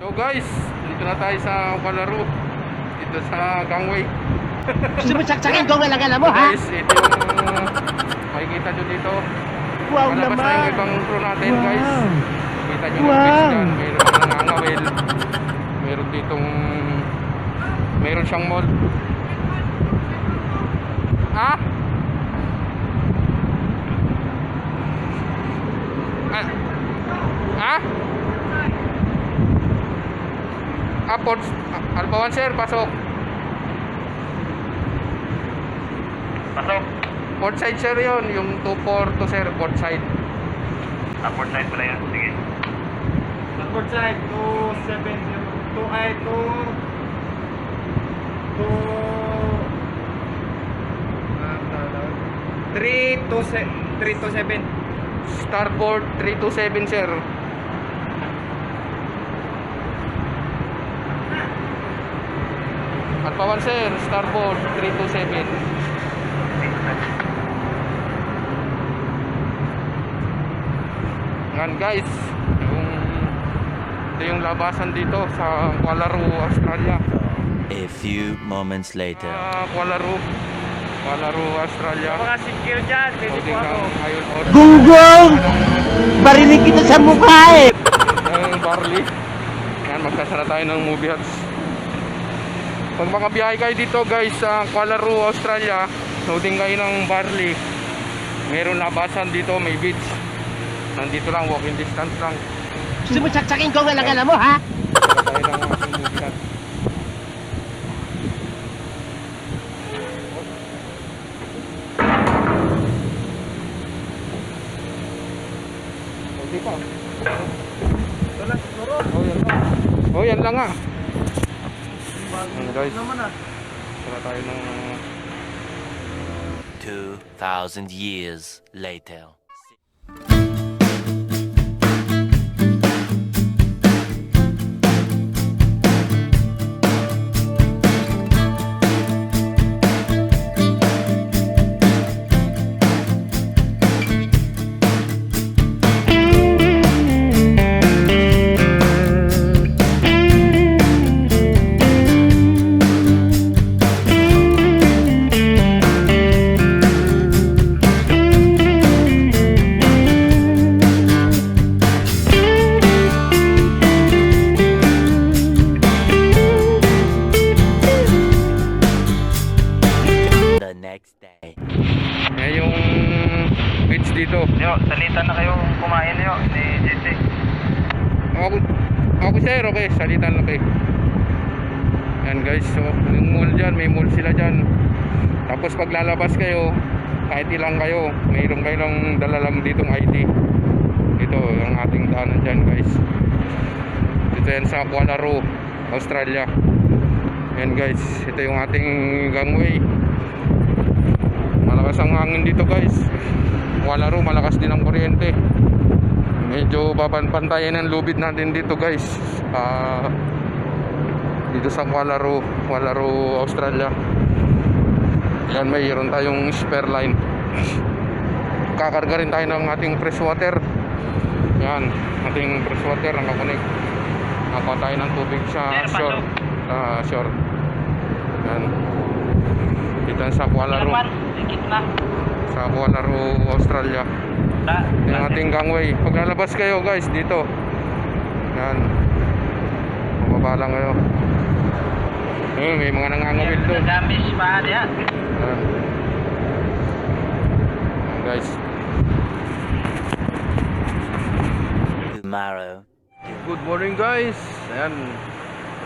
So guys, dito na tayo sa Kuala-Ru. Dito sa gangway. Gusto mo saksakin ko ang alam mo, ha? Guys, ito yung makikita nyo dito. Wow Palabas naman! na yung ibang crew natin, guys. Kita nyo ng Wow. fish dyan. Mayroon na nangangawil. Mayroon ditong... Mayroon siyang mall. Ha? Ha? Port Alpawan sir, pasok. Pasok. Port side sir yun, yung 242 sir, port side. Port side pala yun. Sige. Port side, 270, 327. Starboard 327 sir. Alpawan sir, starboard 327. Yan guys, ito yung labasan dito sa Kuala-Ru, Australia. A few moments later. Kuala-Ru, Australia. Mga secure dyan, pwede po ako. Gunggong! Barinig kita sa mukha, eh! Barley. Yan, magsasara tayo ng movie huts. Pag makabiyahe kayo dito guys sa Kuala-Ru, Australia, loading kayo ng Barley. Meron labasan dito, may beach. Nandito lang, walking distance lang. Gusto mo saksakin ko ang alam mo, ha? Sara tayo ng ating movie hut. Hindi pa. Wala siguro. Oh, yan lang. Oh, yan lang ah. Guys, Naman ah. sara tayo ng 2,000 years later. The next day. yung beach dito. Yo, salita na kayo kumain yo ni JC. Ako sir, okay, salitan lang kayo. Yan guys, so yung mall dyan, may mall sila dyan. Tapos pag lalabas kayo, kahit ilang kayo, mayroon kayong dala lang ditong ID. Ito, yung ating daanan dyan guys. Dito yan sa Kuala-Ru, Australia. Yan guys, ito yung ating gangway. Malakas ang hangin dito guys. Kuala-Ru, malakas din ang kuryente. Medyo papantayan ang lubid natin dito guys. Dito sa Kuala-Ru, Australia. Yan, mayroon tayong spare line. Kakarga rin tayo ng ating freshwater. Yan, ating freshwater nakakonect. Nakakuha tayo ng tubig sa shore. Shore. Yan. Dito sa Kuala-Ru. Sa Kuala-Ru, Australia. Yung ating gangway. Pag lalabas kayo guys dito. Yan. Mababa lang kayo. May mga nangangawil doon. Damage pa diya. Yan. Guys. Tomorrow. Good morning guys. Ayan.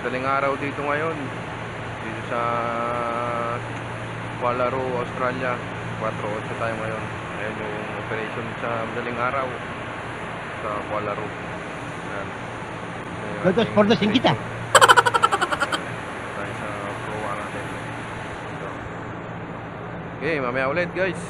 Madaling araw dito ngayon. Dito sa Kuala-Ru, Australia. 4:08 tayo ngayon. Ayan yung operation sa madaling araw sa Kuala-Ru. Ayan. Godos, pordosin kita. Tayo sa proa natin. Ito. Okay, mamaya ulit guys.